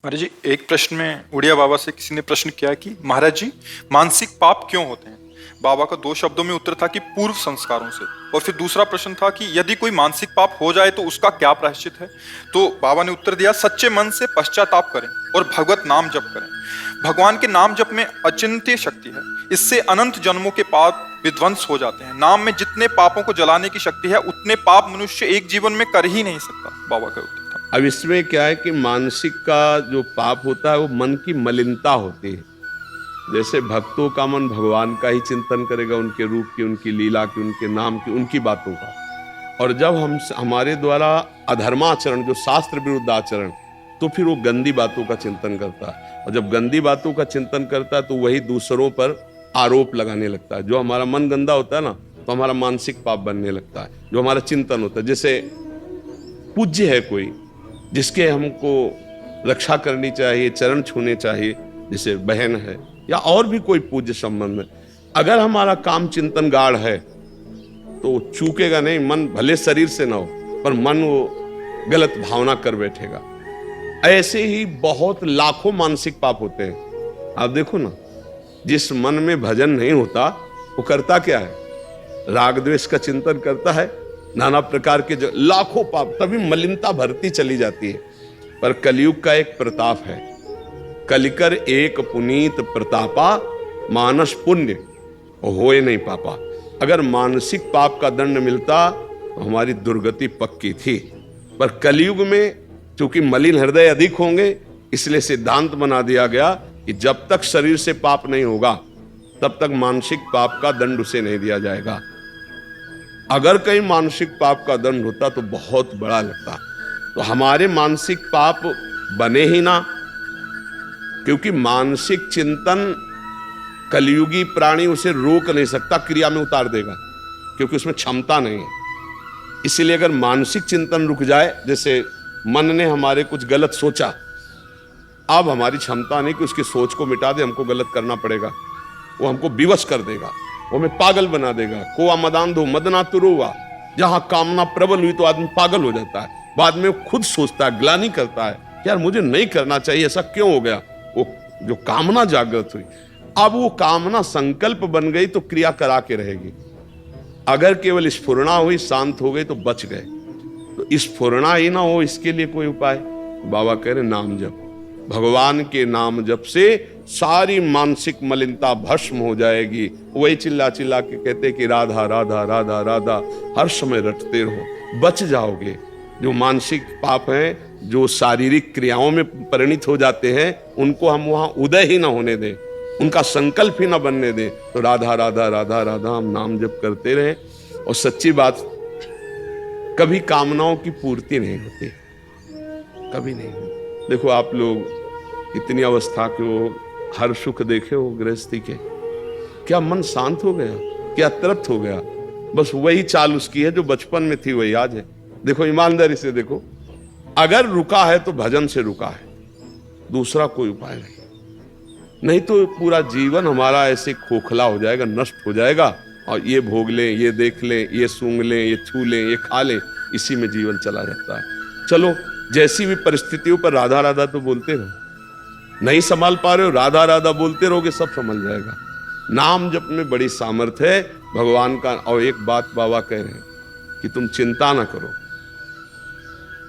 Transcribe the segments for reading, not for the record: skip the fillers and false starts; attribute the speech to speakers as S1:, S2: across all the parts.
S1: महाराज जी, एक प्रश्न में उड़िया बाबा से किसी ने प्रश्न किया कि महाराज जी, मानसिक पाप क्यों होते हैं। बाबा का 2 शब्दों में उत्तर था कि पूर्व संस्कारों से। और फिर दूसरा प्रश्न था कि यदि कोई मानसिक पाप हो जाए तो उसका क्या प्रायश्चित है। तो बाबा ने उत्तर दिया, सच्चे मन से पश्चाताप करें और भगवत नाम जप करें। भगवान के नाम जप में अचिंत्य शक्ति है, इससे अनंत जन्मों के पाप विध्वंस हो जाते हैं। नाम में जितने पापों को जलाने की शक्ति है, उतने पाप मनुष्य एक जीवन में कर ही नहीं सकता। बाबा का उत्तर था।
S2: अब इसमें क्या है कि मानसिक का जो पाप होता है वो मन की मलिनता होती है। जैसे भक्तों का मन भगवान का ही चिंतन करेगा, उनके रूप की, उनकी लीला की, उनके नाम की, उनकी बातों का। और जब हमारे द्वारा अधर्माचरण, जो शास्त्र विरुद्ध आचरण, तो फिर वो गंदी बातों का चिंतन करता है। और जब गंदी बातों का चिंतन करता है तो वही दूसरों पर आरोप लगाने लगता है। जो हमारा मन गंदा होता है ना, तो हमारा मानसिक पाप बनने लगता है। जो हमारा चिंतन होता है, जैसे पूज्य है कोई जिसके हमको रक्षा करनी चाहिए, चरण छूने चाहिए, जैसे बहन है या और भी कोई पूज्य संबंध है, अगर हमारा काम चिंतन गाढ़ है तो चूकेगा नहीं। मन भले शरीर से ना हो, पर मन वो गलत भावना कर बैठेगा। ऐसे ही बहुत लाखों मानसिक पाप होते हैं। आप देखो ना, जिस मन में भजन नहीं होता वो करता क्या है, राग द्वेष का चिंतन करता है, नाना प्रकार के जो लाखों पाप, तभी मलिनता भरती चली जाती है। पर कलयुग का एक प्रताप है, कलिकर एक पुनीत प्रतापा, मानस पुण्य होए नहीं पापा। अगर मानसिक पाप का दंड मिलता तो हमारी दुर्गति पक्की थी। पर कलयुग में चूंकि मलिन हृदय अधिक होंगे, इसलिए सिद्धांत बना दिया गया कि जब तक शरीर से पाप नहीं होगा तब तक मानसिक पाप का दंड उसे नहीं दिया जाएगा। अगर कहीं मानसिक पाप का दंड होता तो बहुत बड़ा लगता। तो हमारे मानसिक पाप बने ही ना, क्योंकि मानसिक चिंतन कलयुगी प्राणी उसे रोक नहीं सकता, क्रिया में उतार देगा, क्योंकि उसमें क्षमता नहीं है। इसलिए अगर मानसिक चिंतन रुक जाए, जैसे मन ने हमारे कुछ गलत सोचा, अब हमारी क्षमता नहीं कि उसकी सोच को मिटा दे, हमको गलत करना पड़ेगा। वो हमको विवश कर देगा, वो हमें पागल बना देगा। कोआ मदांधो मदना तुरुआ, जहां कामना प्रबल हुई तो आदमी पागल हो जाता है। बाद में वो खुद सोचता है, ग्लानि करता है, यार मुझे नहीं करना चाहिए, ऐसा क्यों हो गया। वो जो कामना जागृत हुई, अब वो कामना संकल्प बन गई तो क्रिया करा के रहेगी। अगर केवल स्फुरणा हुई, शांत हो गई तो बच गए। तो स्फुरणा ही ना हो, इसके लिए कोई उपाय। बाबा कह रहे नाम जप। भगवान के नाम जप से सारी मानसिक मलिनता भस्म हो जाएगी। वही चिल्ला चिल्ला के कहते कि राधा राधा राधा राधा हर समय रटते रहो, बच जाओगे। जो मानसिक पाप हैं, जो शारीरिक क्रियाओं में परिणित हो जाते हैं, उनको हम वहां उदय ही ना होने दें, उनका संकल्प ही ना बनने दें। तो राधा राधा राधा राधा हम नाम जप करते रहें। और सच्ची बात, कभी कामनाओं की पूर्ति नहीं होती, कभी नहीं होती। देखो आप लोग इतनी अवस्था के हो, हर सुख देखे हो गृहस्थी के, क्या मन शांत हो गया, क्या तृप्त हो गया। बस वही चाल उसकी है जो बचपन में थी, वही आज है। देखो ईमानदारी से देखो, अगर रुका है तो भजन से रुका है, दूसरा कोई उपाय नहीं तो पूरा जीवन हमारा ऐसे खोखला हो जाएगा, नष्ट हो जाएगा। और ये भोग लें, ये देख लें, ये सूंघ लें, ये छू लें, ये खा लें, इसी में जीवन चला जाता है। चलो, जैसी भी परिस्थितियों पर राधा राधा तो बोलते रहो। नहीं संभाल पा रहे हो, राधा राधा बोलते रहोगे, सब संभल जाएगा। नाम जप में बड़ी सामर्थ्य है भगवान का। और एक बात बाबा कह रहे हैं कि तुम चिंता ना करो,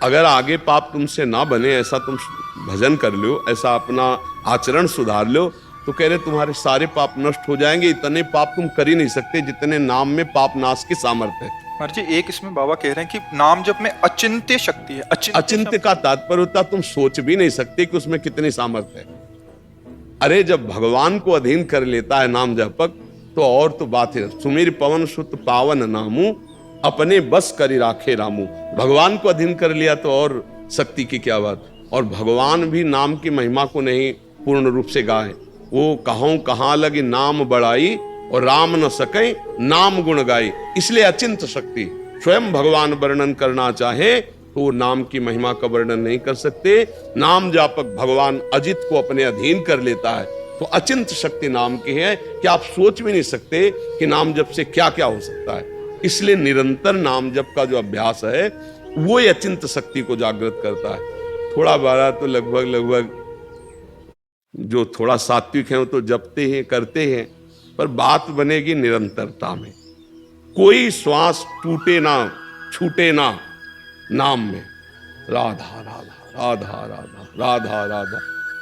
S2: अगर आगे पाप तुमसे ना बने, ऐसा तुम भजन कर लो, ऐसा अपना आचरण सुधार लो, तो कह रहे तुम्हारे सारे पाप नष्ट हो जाएंगे। इतने पाप तुम कर ही नहीं सकते जितने नाम में पाप नाश की सामर्थ्य है।
S1: महाराज जी, एक इसमें बाबा कह रहे हैं कि नाम जप में अचिंत्य शक्ति है।
S2: अचिंत्य का तात्पर्य होता तुम सोच भी नहीं सकते कि उसमें कितनी सामर्थ्य है। अरे जब भगवान को अधीन कर लेता है नाम जपक, तो और तो बात है। सुमीर पवन सुत पावन नामू, अपने बस करी राखे रामू। भगवान को अधीन कर लिया तो और शक्ति की क्या बात। और भगवान भी नाम की महिमा को नहीं पूर्ण रूप से गाए। वो कहूं कहां लगी नाम बढ़ाई, और राम न सके नाम गुण गाई। इसलिए अचिंत शक्ति। स्वयं भगवान वर्णन करना चाहे तो नाम की महिमा का वर्णन नहीं कर सकते। नाम जापक भगवान अजित को अपने अधीन कर लेता है, तो अचिंत शक्ति नाम की है कि आप सोच भी नहीं सकते कि नाम जप से क्या क्या हो सकता है। इसलिए निरंतर नाम जप का जो अभ्यास है वो अचिंत शक्ति को जागृत करता है। थोड़ा बारा तो लगभग जो थोड़ा सात्विक है वो तो जपते हैं, करते हैं, पर बात बनेगी निरंतरता में। कोई श्वास टूटे ना, छूटे ना नाम में। राधा राधा राधा राधा राधा राधा।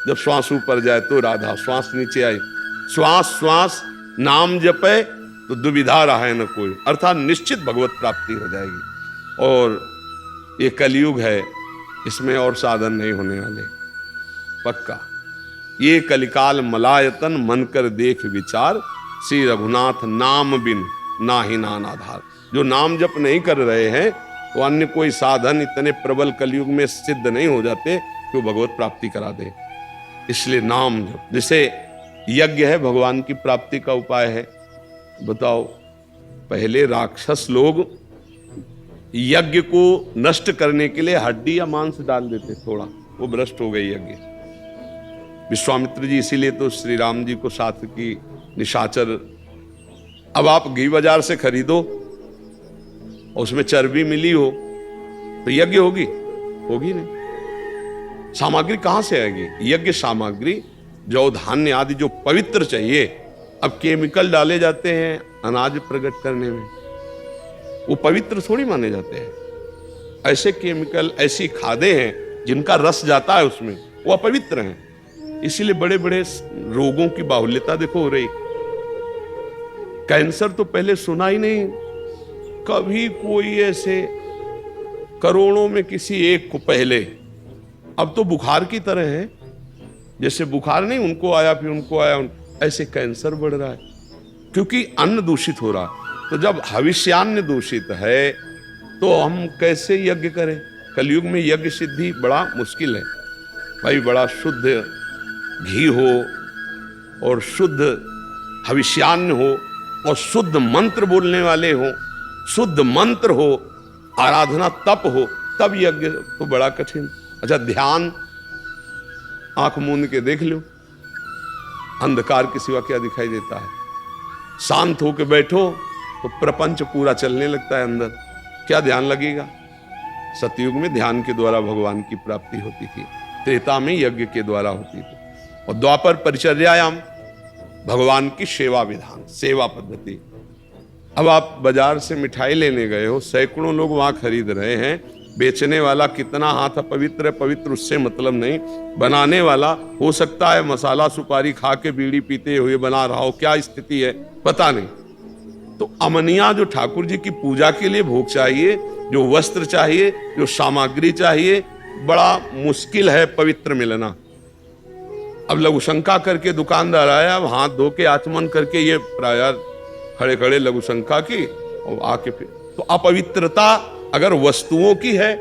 S2: जब श्वास ऊपर जाए तो राधा, श्वास नीचे आए, श्वास श्वास नाम जपे तो दुविधा रहा है न कोई, अर्थात निश्चित भगवत प्राप्ति हो जाएगी। और ये कलयुग है, इसमें और साधन नहीं होने वाले, पक्का। ये कलिकाल मलायतन मन कर देख विचार, श्री रघुनाथ नाम बिन नाही नान आधार। जो नाम जप नहीं कर रहे हैं तो अन्य कोई साधन इतने प्रबल कलयुग में सिद्ध नहीं हो जाते कि वो भगवत प्राप्ति करा दे। इसलिए नाम जप, जैसे यज्ञ है भगवान की प्राप्ति का उपाय है। बताओ, पहले राक्षस लोग यज्ञ को नष्ट करने के लिए हड्डी या मांस डाल देते, थोड़ा वो भ्रष्ट हो गई यज्ञ। विश्वामित्र जी इसीलिए तो श्री राम जी को साथ की निशाचर, अब आप घी बाजार से खरीदो और उसमें चर्बी मिली हो तो यज्ञ होगी? होगी नहीं। सामग्री कहां से आएगी? यज्ञ सामग्री जौ धान्य आदि जो पवित्र चाहिए, अब केमिकल डाले जाते हैं अनाज प्रकट करने में, वो पवित्र थोड़ी माने जाते हैं। ऐसे केमिकल, ऐसी खादें हैं जिनका रस जाता है उसमें, वो अपवित्र हैं। इसीलिए बड़े बड़े रोगों की बाहुल्यता देखो हो रही। कैंसर तो पहले सुना ही नहीं, कभी कोई ऐसे करोड़ों में किसी एक को पहले, अब तो बुखार की तरह है। जैसे बुखार नहीं, उनको आया फिर उनको आया, ऐसे कैंसर बढ़ रहा है क्योंकि अन्न दूषित हो रहा है। तो जब हविष्यान्न दूषित है तो हम कैसे यज्ञ करें? कलयुग में यज्ञ सिद्धि बड़ा मुश्किल है भाई। बड़ा शुद्ध घी हो और शुद्ध हविष्यान्न हो और शुद्ध मंत्र बोलने वाले हो, शुद्ध मंत्र हो, आराधना तप हो, तब यज्ञ तो बड़ा कठिन। अच्छा, ध्यान आंख मूंद के देख लो, अंधकार के सिवा क्या दिखाई देता है? शांत होकर बैठो तो प्रपंच पूरा चलने लगता है अंदर, क्या ध्यान लगेगा? सतयुग में ध्यान के द्वारा भगवान की प्राप्ति होती थी, त्रेता में यज्ञ के द्वारा होती थी, और द्वापर परिचर्यायाम भगवान की सेवा विधान, सेवा पद्धति। अब आप बाजार से मिठाई लेने गए हो, सैकड़ों लोग वहां खरीद रहे हैं, बेचने वाला कितना हाथ पवित्र है पवित्र उससे मतलब नहीं, बनाने वाला हो सकता है मसाला सुपारी खा के बीड़ी पीते हुए बना रहा हो, क्या स्थिति है पता नहीं। तो अमनिया जो ठाकुर जी की पूजा के लिए भोग चाहिए, जो वस्त्र चाहिए, जो सामग्री चाहिए, बड़ा मुश्किल है पवित्र मिलना। अब लघु शंका करके दुकानदार आया, अब हाथ धो के आचमन करके ये प्राय खड़े खड़े लघु शंका की और आके फिर, तो अपवित्रता अगर वस्तुओं की है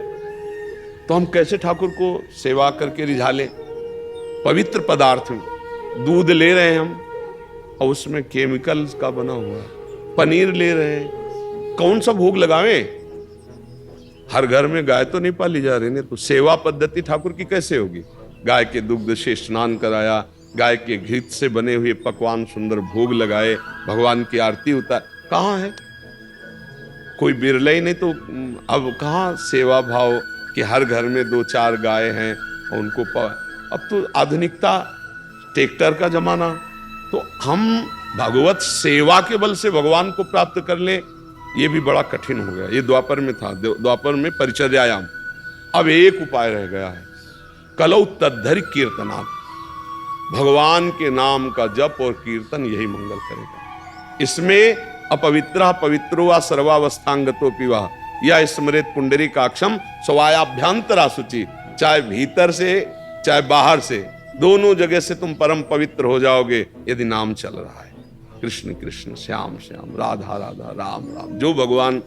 S2: तो हम कैसे ठाकुर को सेवा करके रिझा लें? पवित्र पदार्थ दूध ले रहे हैं हम और उसमें केमिकल्स का बना हुआ है, पनीर ले रहे हैं, कौन सा भोग लगावें? हर घर में गाय तो नहीं पाली जा रही है, तो सेवा पद्धति ठाकुर की कैसे होगी? गाय के दुग्ध से स्नान कराया, गाय के घी से बने हुए पकवान सुंदर भोग लगाए, भगवान की आरती उतार, कहाँ है? कोई बिरला ही नहीं। तो अब कहाँ सेवा भाव कि हर घर में 2-4 गाय हैं और उनको अब तो आधुनिकता, ट्रैक्टर का जमाना, तो हम भगवत सेवा के बल से भगवान को प्राप्त कर ले, ये भी बड़ा कठिन हो गया। ये द्वापर में था, द्वापर में परिचर्यायाम। अब एक उपाय रह गया है, कलौ तद्धरि कीर्तनात्, भगवान के नाम का जप और कीर्तन यही मंगल करेगा। इसमें अपवित्र पवित्रो वा सर्वावस्थांगतो पिवा या स्मृत पुंडरीकाक्षम स्वायाभ्यंतरा शुचि, चाहे भीतर से चाहे बाहर से, दोनों जगह से तुम परम पवित्र हो जाओगे यदि नाम चल रहा है। कृष्ण कृष्ण श्याम श्याम, राधा राधा, राम राम, जो भगवान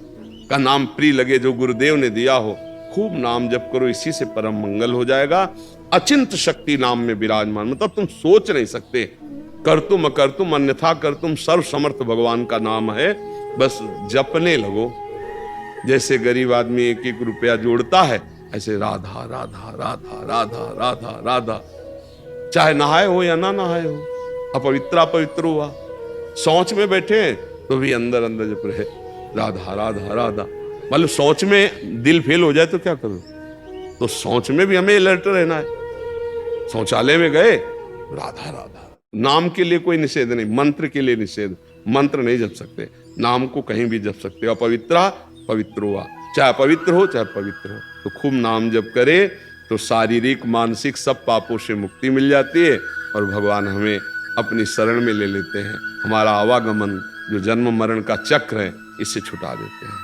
S2: का नाम प्रिय लगे, जो गुरुदेव ने दिया हो, खूब नाम जप करो, इसी से परम मंगल हो जाएगा। अचिंत शक्ति नाम में विराजमान, मतलब तुम सोच नहीं सकते, करतुम अकर्तुम अन्यथा करतुम, सर्व समर्थ भगवान का नाम है, बस जपने लगो। जैसे गरीब आदमी 1-1 रुपया जोड़ता है, ऐसे राधा राधा राधा राधा राधा राधा, चाहे नहाए हो या ना नहाए हो, अपवित्र पवित्र हुआ, सोच में बैठे तो भी अंदर अंदर जप रहे राधा राधा राधा। मतलब सोच में दिल फेल हो जाए तो क्या करो? तो शौच में भी हमें अलर्ट रहना है। शौचालय में गए, राधा राधा, नाम के लिए कोई निषेध नहीं, मंत्र के लिए निषेध, मंत्र नहीं जप सकते, नाम को कहीं भी जप सकते हो। अपवित्रा पवित्रो वा, चाहे पवित्र हो चाहे पवित्र हो, तो खूब नाम जप करे तो शारीरिक मानसिक सब पापों से मुक्ति मिल जाती है और भगवान हमें अपनी शरण में ले लेते हैं। हमारा आवागमन जो जन्म मरण का चक्र है, इससे छुटा देते हैं।